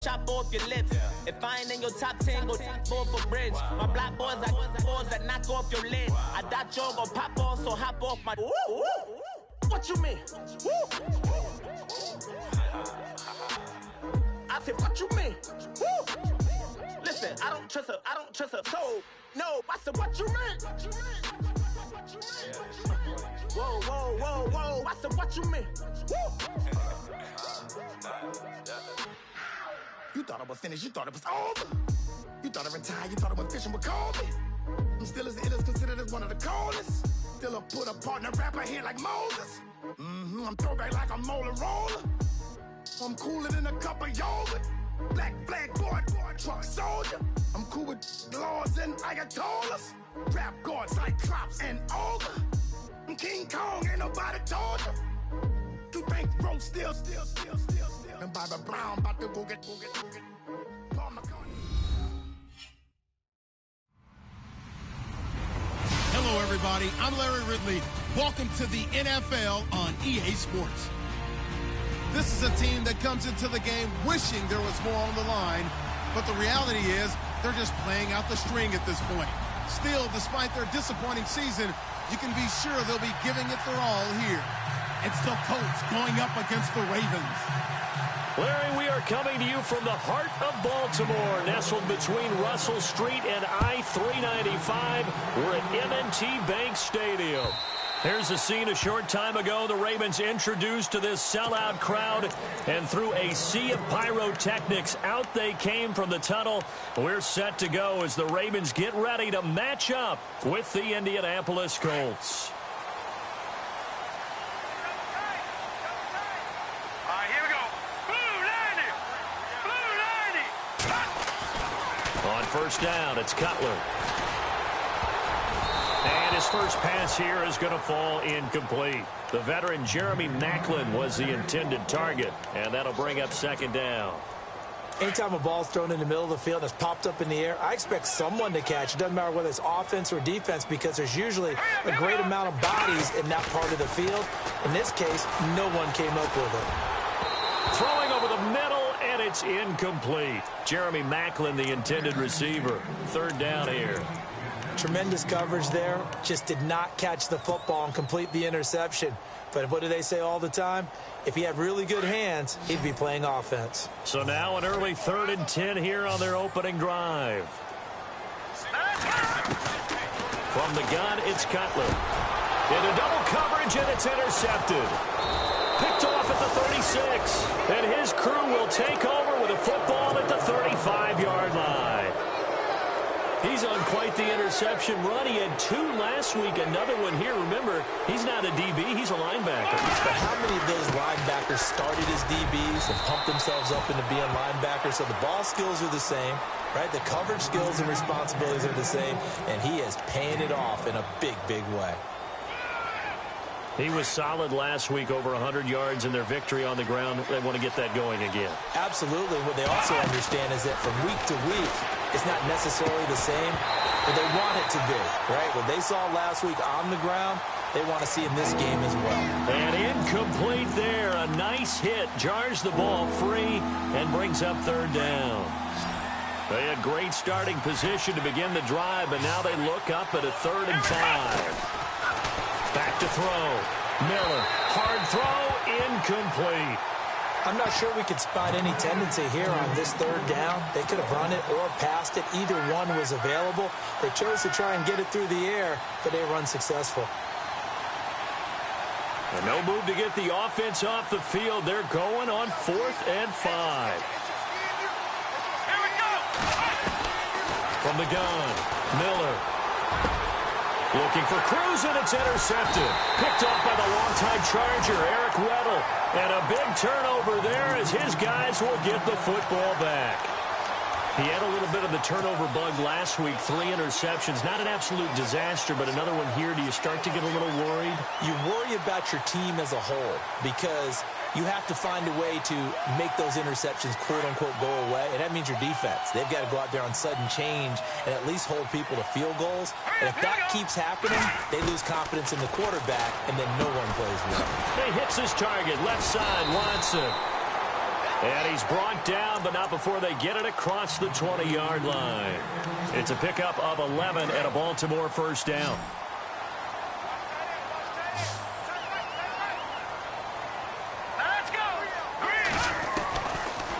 Chop off your lips. If I ain't in your top 10, go both for bridge. My black boys like boys that knock off your lid. I doubt you're gonna pop off, so hop off my. What you mean? I said, what you mean? Listen, I don't trust her. So, no, I said, what you mean? Whoa. I said, what you mean? You thought I was finished, you thought it was over. You thought I retired, you thought I went fishing with Kobe. I'm still as ill as considered as one of the coldest. Still a put a partner rapper here like Moses. I'm throwback like a molar roller. I'm cooler than a cup of yogurt. Black flag boy, truck soldier. I'm cool with laws and Ayatollahs. Rap gods like Klops and Olga. I'm King Kong, ain't nobody told you. You think Rose still. And Bobby Brown about to go get Paul McCartney. Hello, everybody. I'm Larry Ridley. Welcome to the NFL on EA Sports. This is a team that comes into the game wishing there was more on the line, but the reality is they're just playing out the string at this point. Still, despite their disappointing season, you can be sure they'll be giving it their all here. It's the Colts going up against the Ravens. Larry, we are coming to you from the heart of Baltimore, nestled between Russell Street and I-395. We're at M&T Bank Stadium. Here's a scene a short time ago. The Ravens introduced to this sellout crowd, and through a sea of pyrotechnics, out they came from the tunnel. We're set to go as the Ravens get ready to match up with the Indianapolis Colts. On first down, it's Cutler. And his first pass here is going to fall incomplete. The veteran Jeremy Maclin was the intended target, and that'll bring up second down. Anytime a ball's thrown in the middle of the field and it's popped up in the air, I expect someone to catch. It doesn't matter whether it's offense or defense, because there's usually a great amount of bodies in that part of the field. In this case, no one came up with it. Throwing over the middle, and it's incomplete. Jeremy Maclin, the intended receiver. Third down here. Tremendous coverage there. Just did not catch the football and complete the interception. But what do they say all the time? If he had really good hands, he'd be playing offense. So now an early 3rd and 10 here on their opening drive. From the gun, it's Cutler. Into double coverage, and it's intercepted. Picked off at the 36. And his crew will take over with a football at the 35-yard line. He's on quite the interception run. He had 2 last week, another one here. Remember, he's not a DB, he's a linebacker. But how many of those linebackers started as DBs and pumped themselves up into being linebackers? So the ball skills are the same, right? The coverage skills and responsibilities are the same, and he is paying it off in a big, big way. He was solid last week, over 100 yards in their victory on the ground. They want to get that going again. Absolutely. What they also understand is that from week to week, it's not necessarily the same, but they want it to be, right? What they saw last week on the ground, they want to see in this game as well. And incomplete there. A nice hit. Jars the ball free and brings up third down. They had great starting position to begin the drive, but now they look up at a 3rd and 5. Back to throw. Miller. Hard throw. Incomplete. I'm not sure we could spot any tendency here on this 3rd down. They could have run it or passed it. Either one was available. They chose to try and get it through the air, but they were unsuccessful. And no move to get the offense off the field. They're going on 4th and 5. Here we go. From the gun, Miller. Looking for Cruz, and it's intercepted. Picked off by the longtime Charger, Eric Weddle. And a big turnover there as his guys will get the football back. He had a little bit of the turnover bug last week, 3 interceptions. Not an absolute disaster, but another one here. Do you start to get a little worried? You worry about your team as a whole because you have to find a way to make those interceptions, quote-unquote, go away, and that means your defense. They've got to go out there on sudden change and at least hold people to field goals. And if that keeps happening, they lose confidence in the quarterback, and then no one plays well. He hits his target, left side, Watson. And he's brought down, but not before they get it across the 20-yard line. It's a pickup of 11 and a Baltimore first down. Let's go.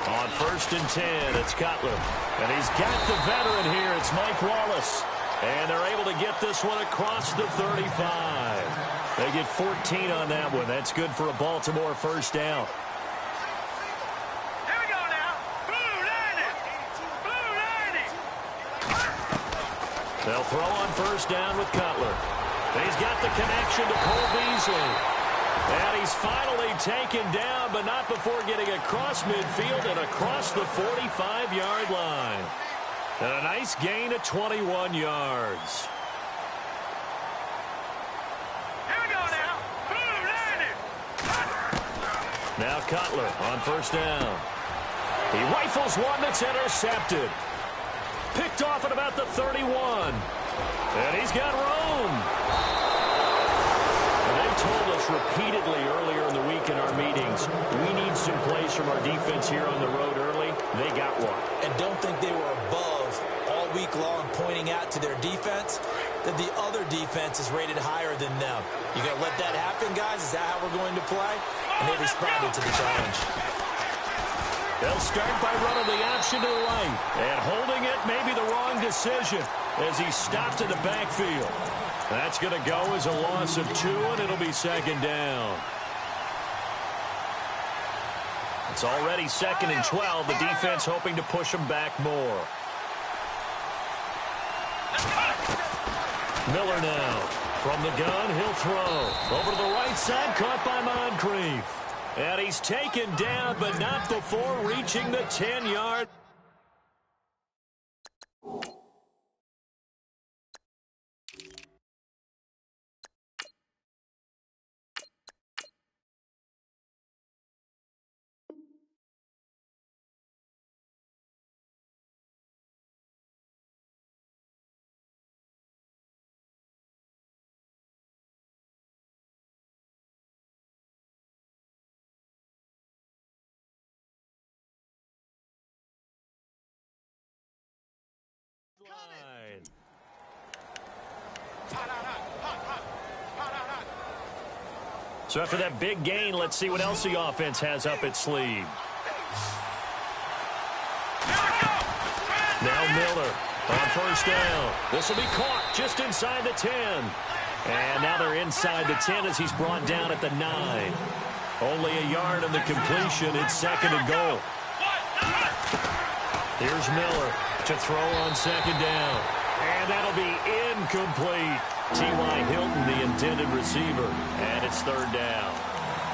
On 1st and 10, it's Cutler. And he's got the veteran here. It's Mike Wallace. And they're able to get this one across the 35. They get 14 on that one. That's good for a Baltimore first down. Here we go now. Blue 90. They'll throw on first down with Cutler. He's got the connection to Cole Beasley. And he's finally taken down, but not before getting across midfield and across the 45-yard line. And a nice gain of 21 yards. Here we go now. Blue 90. Now Cutler on first down. He rifles one that's intercepted. Picked off at about the 31. And he's got room. They told us repeatedly earlier in the week in our meetings, we need some plays from our defense here on the road early. They got one. And don't think they were above all week long pointing out to their defense that the other defense is rated higher than them. You going to let that happen, guys? Is that how we're going to play? And they responded to the challenge. They'll start by running the option to the right. And holding it may be the wrong decision as he stopped in the backfield. That's going to go as a loss of 2, and it'll be second down. It's already 2nd and 12. The defense hoping to push them back more. Miller now. From the gun, he'll throw. Over to the right side, caught by Moncrief. And he's taken down, but not before reaching the 10-yard. Line. So after that big gain, let's see what else the offense has up its sleeve. Now Miller on first down. This will be caught just inside the 10. And now they're inside the 10 as he's brought down at the 9. Only a yard on the completion. It's 2nd and goal. Here's Miller to throw on 2nd down. And that'll be incomplete. T.Y. Hilton, the intended receiver. And it's 3rd down.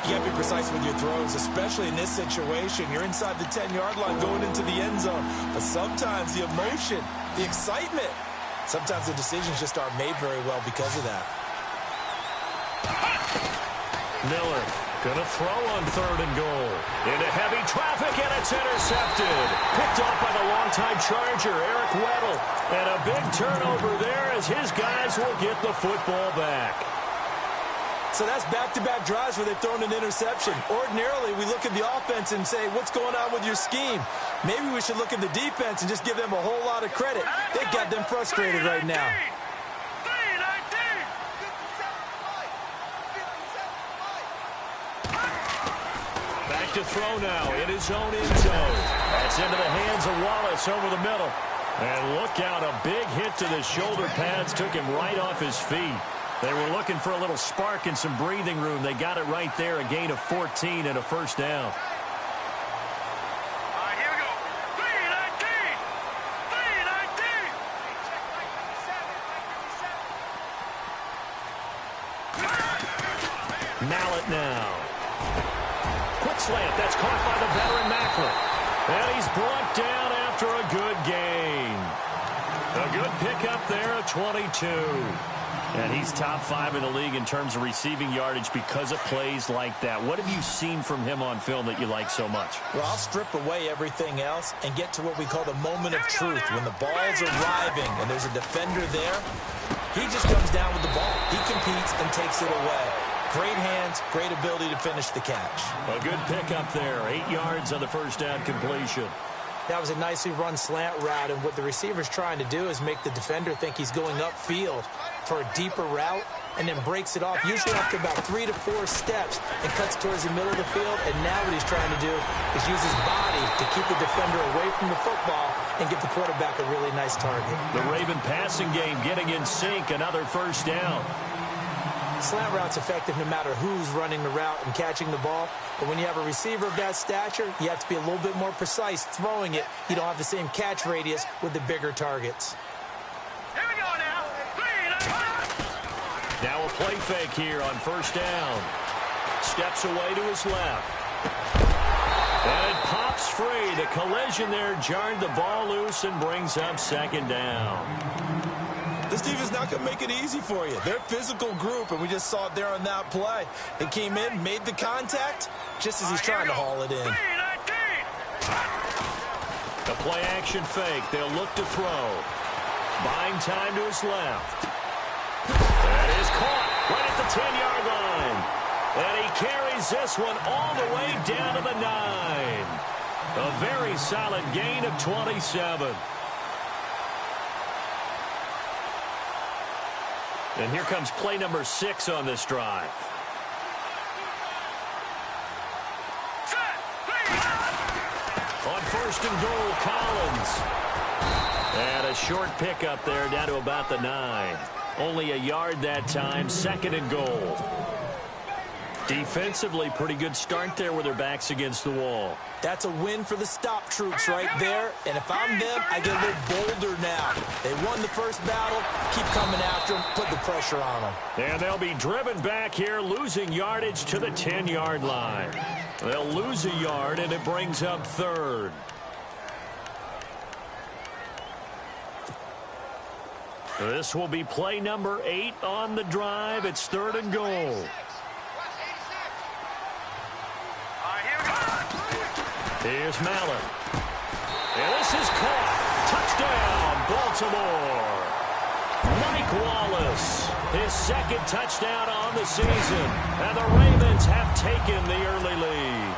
You got to be precise with your throws, especially in this situation. You're inside the 10-yard line going into the end zone. But sometimes the emotion, the excitement, sometimes the decisions just aren't made very well because of that. Miller going to throw on 3rd and goal. Into heavy traffic, and it's intercepted. Picked off by the longtime Charger, Eric Weddle. And a big turnover there as his guys will get the football back. So that's back-to-back drives where they've thrown an interception. Ordinarily, we look at the offense and say, what's going on with your scheme? Maybe we should look at the defense and just give them a whole lot of credit. They've got them frustrated right now. Back to throw now in his own end zone. That's into the hands of Wallace over the middle. And look out, a big hit to the shoulder pads took him right off his feet. They were looking for a little spark and some breathing room. They got it right there, a gain of 14 and a first down. All right, here we go. 319. 319. Mallet now. Quick slant. That's caught by the veteran Macklin. And he's brought down after a good gain. A good pickup there of 22. And he's top 5 in the league in terms of receiving yardage because of plays like that. What have you seen from him on film that you like so much? Well, I'll strip away everything else and get to what we call the moment of truth. When the ball's arriving and there's a defender there, he just comes down with the ball. He competes and takes it away. Great hands, great ability to finish the catch. A good pickup there. 8 yards on the first down completion. That was a nicely run slant route, and what the receiver's trying to do is make the defender think he's going upfield for a deeper route, and then breaks it off, usually after about 3 to 4 steps, and cuts towards the middle of the field. And now what he's trying to do is use his body to keep the defender away from the football and give the quarterback a really nice target. The Raven passing game getting in sync, another first down. Slant route's effective no matter who's running the route and catching the ball. But when you have a receiver of that stature, you have to be a little bit more precise throwing it. You don't have the same catch radius with the bigger targets. Here we go now. Now a play fake here on first down. Steps away to his left. And it pops free. The collision there jarred the ball loose and brings up second down. This defense not going to make it easy for you. They're a physical group, and we just saw it there on that play. They came in, made the contact, just as he's trying to haul it in. The play-action fake. They'll look to throw. Buying time to his left. That is caught right at the 10-yard line. And he carries this one all the way down to the 9. A very solid gain of 27. And here comes play number 6 on this drive. On first and goal, Collins. And a short pickup there down to about the 9. Only a yard that time, second and goal. Defensively, pretty good start there with their backs against the wall. That's a win for the stop troops right there. And if I'm them, I get a little bolder now. They won the first battle. Keep coming after them. Put the pressure on them. And they'll be driven back here, losing yardage to the 10-yard line. They'll lose a yard, and it brings up third. This will be play number 8 on the drive. It's third and goal. Here's Mallett. And this is caught. Touchdown, Baltimore. Mike Wallace, his second touchdown on the season. And the Ravens have taken the early lead.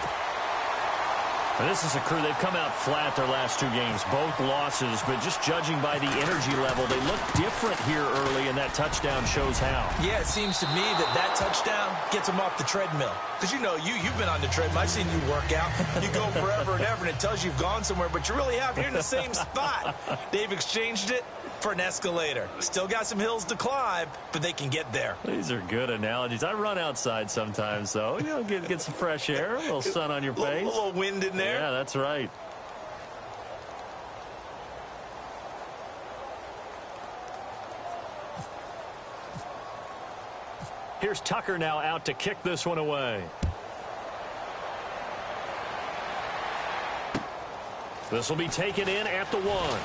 And this is a crew, they've come out flat their last 2 games, both losses, but just judging by the energy level, they look different here early, and that touchdown shows how. Yeah, it seems to me that touchdown gets them off the treadmill. Because you know, you've been on the treadmill. I've seen you work out. You go forever and ever, and it tells you you've gone somewhere, but you really haven't. You're in the same spot. They've exchanged it for an escalator. Still got some hills to climb, but they can get there. These are good analogies. I run outside sometimes, though. You know, get some fresh air, a little sun on your face. A little wind in there. Yeah, that's right. Here's Tucker now out to kick this one away. This will be taken in at the 1.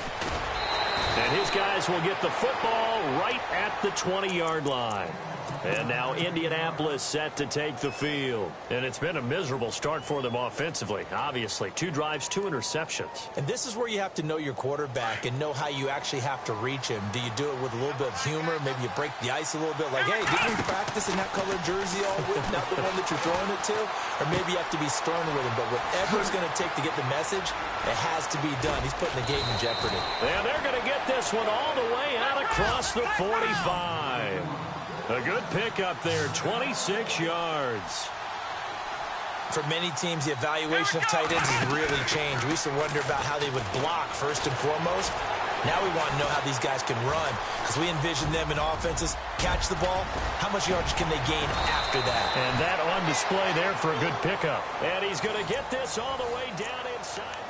And his guys will get the football right at the 20-yard line. And now Indianapolis set to take the field. And it's been a miserable start for them offensively. Obviously, 2 drives, 2 interceptions. And this is where you have to know your quarterback and know how you actually have to reach him. Do you do it with a little bit of humor? Maybe you break the ice a little bit like, hey, didn't you practice in that colored jersey all week? Not the one that you're throwing it to? Or maybe you have to be stern with him. But whatever it's going to take to get the message, it has to be done. He's putting the game in jeopardy. And they're going to get this one all the way out across the 45. A good pickup there, 26 yards. For many teams, the evaluation of tight ends has really changed. We used to wonder about how they would block first and foremost. Now we want to know how these guys can run, because we envision them in offenses catch the ball. How much yardage can they gain after that? And that on display there for a good pickup. And he's going to get this all the way down inside.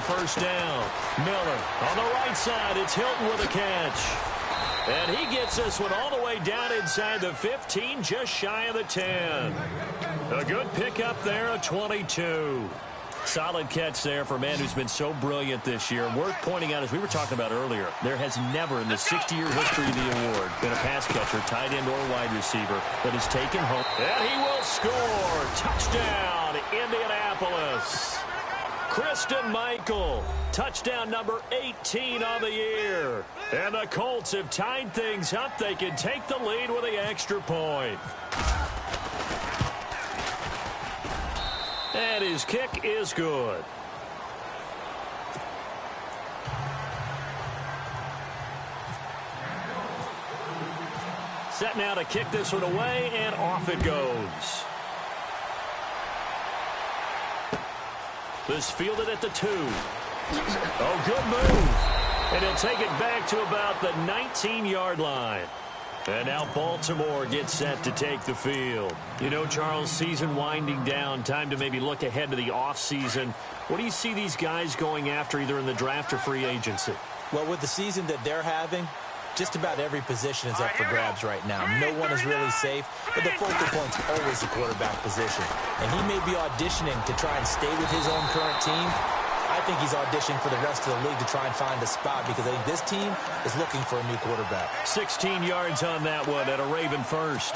First down. Miller on the right side. It's Hilton with a catch. And he gets this one all the way down inside the 15, just shy of the 10. A good pickup there, a 22. Solid catch there for a man who's been so brilliant this year. Worth pointing out, as we were talking about earlier, there has never in the 60-year history of the award been a pass catcher, tight end, or wide receiver that has taken home. And he will score. Touchdown, Indianapolis. Christine Michael, touchdown number 18 on the year. And the Colts have tied things up. They can take the lead with the extra point. And his kick is good. Set now to kick this one away, and off it goes. This fielded at the 2. Oh, good move. And he'll take it back to about the 19-yard line. And now Baltimore gets set to take the field. You know, Charles, season winding down, time to maybe look ahead to the offseason. What do you see these guys going after either in the draft or free agency? Well, with the season that they're having, just about every position is up for grabs right now. No one is really safe, but the focal point's always the quarterback position. And he may be auditioning to try and stay with his own current team. I think he's auditioning for the rest of the league to try and find a spot because I think this team is looking for a new quarterback. 16 yards on that one at a Raven first.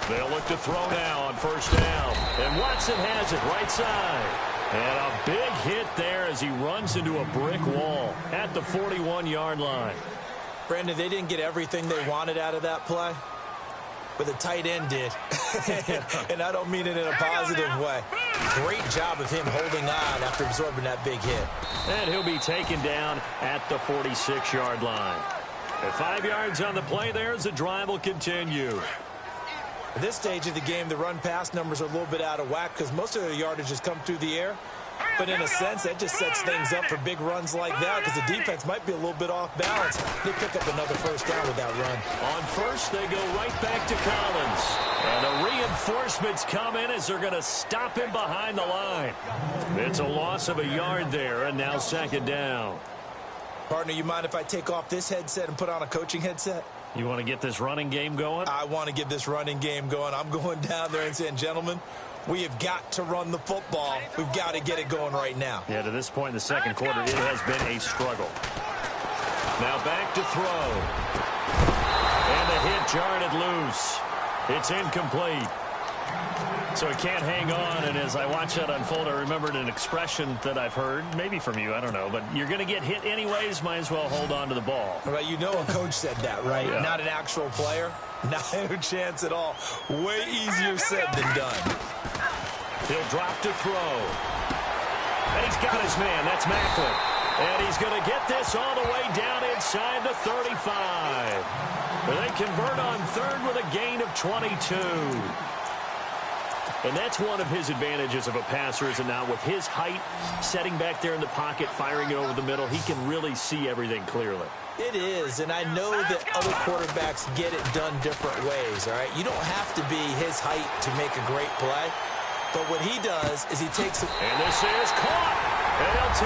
They'll look to throw now on first down. And Watson has it right side. And a big hit there as he runs into a brick wall at the 41-yard line. Brandon, they didn't get everything they wanted out of that play, but the tight end did. And I don't mean it in a positive way. Great job of him holding on after absorbing that big hit. And he'll be taken down at the 46-yard line. At 5 yards on the play there as the drive will continue. At this stage of the game, the run-pass numbers are a little bit out of whack because most of their yardage has come through the air. But in a sense, that just sets things up for big runs like that because the defense might be a little bit off balance. They pick up another first down with that run. On first, they go right back to Collins. And the reinforcements come in as they're going to stop him behind the line. It's a loss of a yard there, and now second down. Partner, you mind if I take off this headset and put on a coaching headset? You want to get this running game going? I want to get this running game going. I'm going down there and saying, gentlemen, we have got to run the football. We've got to get it going right now. Yeah, to this point in the second quarter, it has been a struggle. Now back to throw. And the hit jarred it loose. It's incomplete. So he can't hang on, and as I watch that unfold, I remembered an expression that I've heard, maybe from you, I don't know, but you're going to get hit anyways, might as well hold on to the ball. Well, you know a coach said that, right? Yeah. Not an actual player. Not a chance at all. Way easier said than done. He'll drop to throw. And he's got his man. That's Macklin. And he's going to get this all the way down inside the 35. They convert on third with a gain of 22. And that's one of his advantages of a passer, is it not? With his height, setting back there in the pocket, firing it over the middle, he can really see everything clearly. It is, and I know that other quarterbacks get it done different ways, all right? You don't have to be his height to make a great play, but what he does is he takes it. And this is caught. And he'll take